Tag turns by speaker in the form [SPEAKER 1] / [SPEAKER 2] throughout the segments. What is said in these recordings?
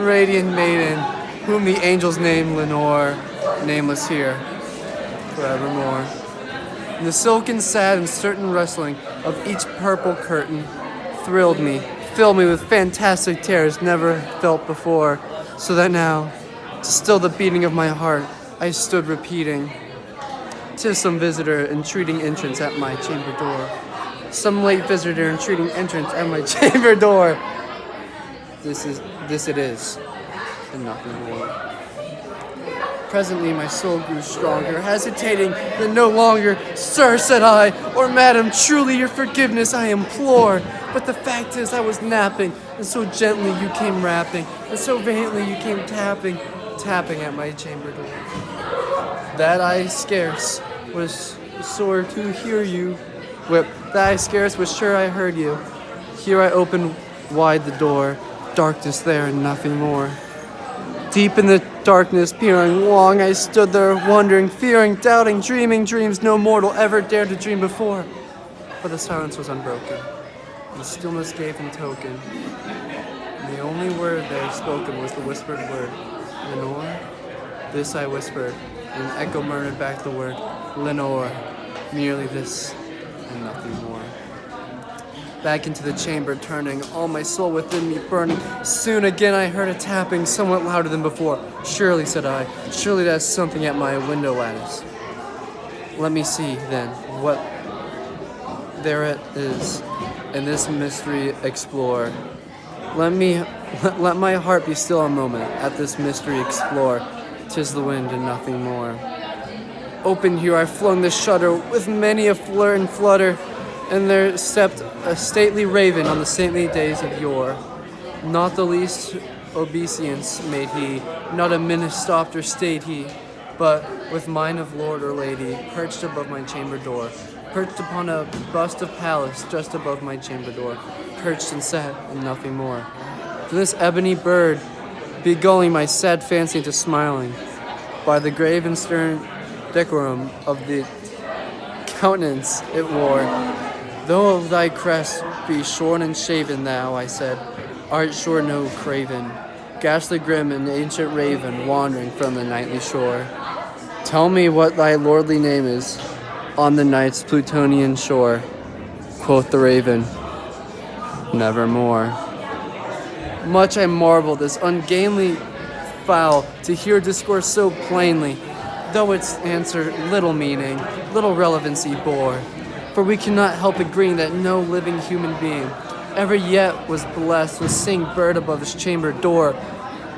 [SPEAKER 1] and radiant maiden, whom the angels name Lenore, nameless here, forevermore. And the silken, sad, and certain rustling of each purple curtain thrilled me, filled me with fantastic terrors never felt before, so that now, to still the beating of my heart, I stood repeating, "'Tis some visitor entreating entrance at my chamber door. Some late visitor entreating entrance at my chamber door. This it is, and nothing more." Presently my soul grew stronger, hesitating then no longer. "Sir," said I, "or madam, truly your forgiveness I implore. But the fact is I was napping, and so gently you came rapping, and so vainly you came tapping at my chamber door, that I scarce was sore to hear you whip, that I scarce was sure I heard you. Here I opened wide the door, darkness there and nothing more. Deep in the darkness, peering long, I stood there, wondering, fearing, doubting, dreaming dreams no mortal ever dared to dream before. But the silence was unbroken, and the stillness gave in token. And the only word there spoken was the whispered word, "Lenore?" This I whispered, and an echo murmured back the word, "Lenore." Merely this, and nothing more. Back into the chamber turning, all my soul within me burning. Soon again I heard a tapping, somewhat louder than before. "Surely," said I, "surely that's something at my window lattice. Let me see, then, what there it is, and this mystery explore. Let my heart be still a moment, at this mystery explore. 'Tis the wind and nothing more." Open here I flung the shutter with many a flirt and flutter, and there stepped a stately raven on the saintly days of yore. Not the least obeisance made he, not a minute stopped or stayed he, but with mine of lord or lady, perched above my chamber door, perched upon a bust of Pallas just above my chamber door, perched and sat, and nothing more. Then this ebony bird, begulling my sad fancy into smiling, by the grave and stern decorum of the countenance it wore. "Though thy crest be shorn and shaven, thou," I said, "art sure no craven, ghastly grim and ancient raven, wandering from the nightly shore. Tell me what thy lordly name is, on the night's Plutonian shore." Quoth the raven, "Nevermore." Much I marveled this ungainly fowl to hear discourse so plainly, though its answer little meaning, little relevancy bore. For we cannot help agreeing that no living human being ever yet was blessed with seeing bird above his chamber door,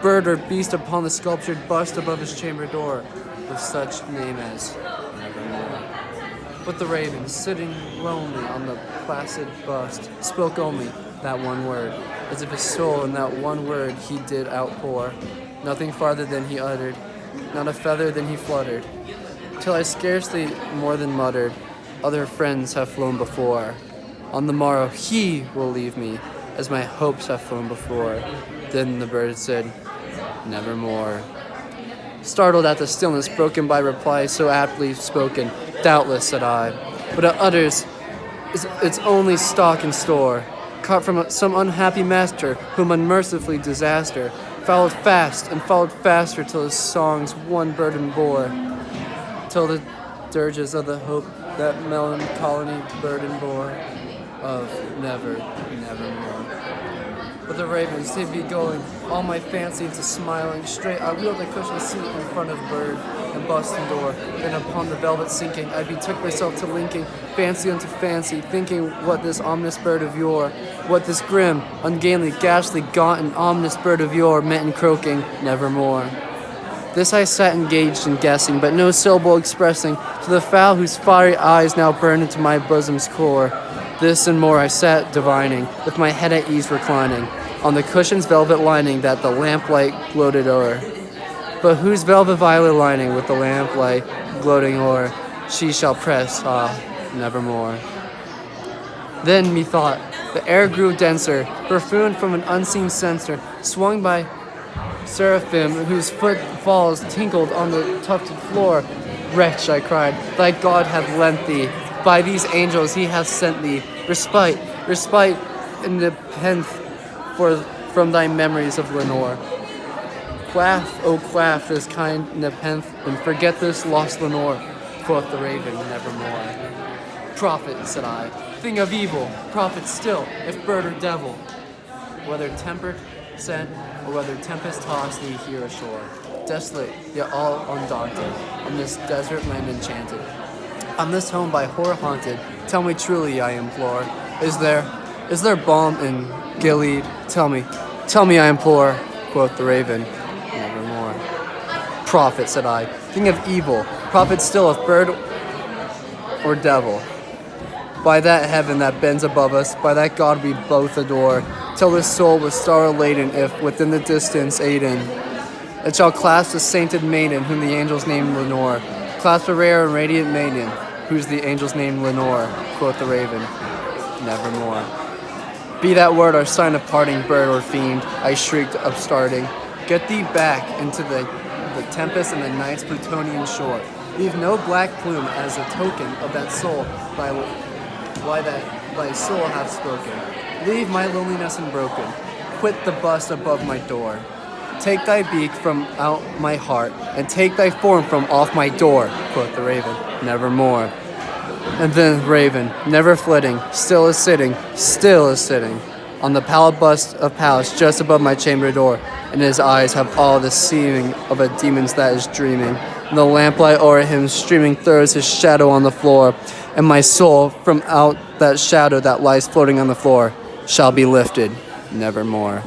[SPEAKER 1] bird or beast upon the sculptured bust above his chamber door, with such name as Nevermore. But the raven, sitting lonely on the placid bust, spoke only that one word, as if his soul in that one word he did outpour. Nothing farther than he uttered, not a feather than he fluttered, till I scarcely more than muttered, "Other friends have flown before. On the morrow he will leave me, as my hopes have flown before." Then the bird said, "Nevermore." Startled at the stillness broken by reply so aptly spoken, "Doubtless," said I, "but it utters its only stock and store, caught from some unhappy master, whom unmercifully disaster followed fast and followed faster, till his songs one burden bore, till the dirges of the hope that melancholy burden bore, of nevermore." But the raven stayed begulling all my fancy into smiling. Straight I wheeled a cushioned seat in front of bird and bust and door. Then upon the velvet sinking, I betook myself to linking fancy unto fancy, thinking what this ominous bird of yore, what this grim, ungainly, ghastly, gaunt, and ominous bird of yore meant in croaking "Nevermore." This I sat engaged in guessing, but no syllable expressing to the fowl whose fiery eyes now burned into my bosom's core. This and more I sat divining, with my head at ease reclining, on the cushion's velvet lining that the lamplight gloated o'er. But whose velvet violet lining with the lamplight gloating o'er she shall press, nevermore. Then, methought, the air grew denser, perfumed from an unseen censer, swung by seraphim whose footfalls tinkled on the tufted floor. "Wretch," I cried, "thy God hath lent thee, by these angels he hath sent thee, respite and nepenthe from thy memories of Lenore. quaff this kind nepenthe, and forget this lost Lenore, quoth the raven, nevermore. Prophet, said I, thing of evil, prophet still, if bird or devil, whether tempered, sent, or whether tempest tossed thee here ashore, desolate, yet all undaunted, on this desert land enchanted, on this home by horror haunted, tell me truly, I implore, is there balm in Gilead? Tell me, I implore, quoth the raven, nevermore. Prophet, said I, thing of evil, prophet still, if bird or devil, by that heaven that bends above us, by that God we both adore, till this soul with sorrow laden, if within the distance aiden, it shall clasp a sainted maiden, whom the angels named Lenore, clasp a rare and radiant maiden, whose the angels named Lenore, quoth the raven, nevermore. Be that word our sign of parting, bird or fiend, I shrieked, upstarting. Get thee back into the tempest and the night's Plutonian shore. Leave no black plume as a token of that soul why that thy soul hath spoken. Leave my loneliness unbroken. Quit the bust above my door. Take thy beak from out my heart, and take thy form from off my door, quoth the raven, nevermore. And then raven, never flitting, still is sitting, on the pallid bust of Pallas just above my chamber door, and his eyes have all the seeming of a demon's that is dreaming. And the lamplight o'er him streaming throws his shadow on the floor, and my soul from out that shadow that lies floating on the floor shall be lifted nevermore.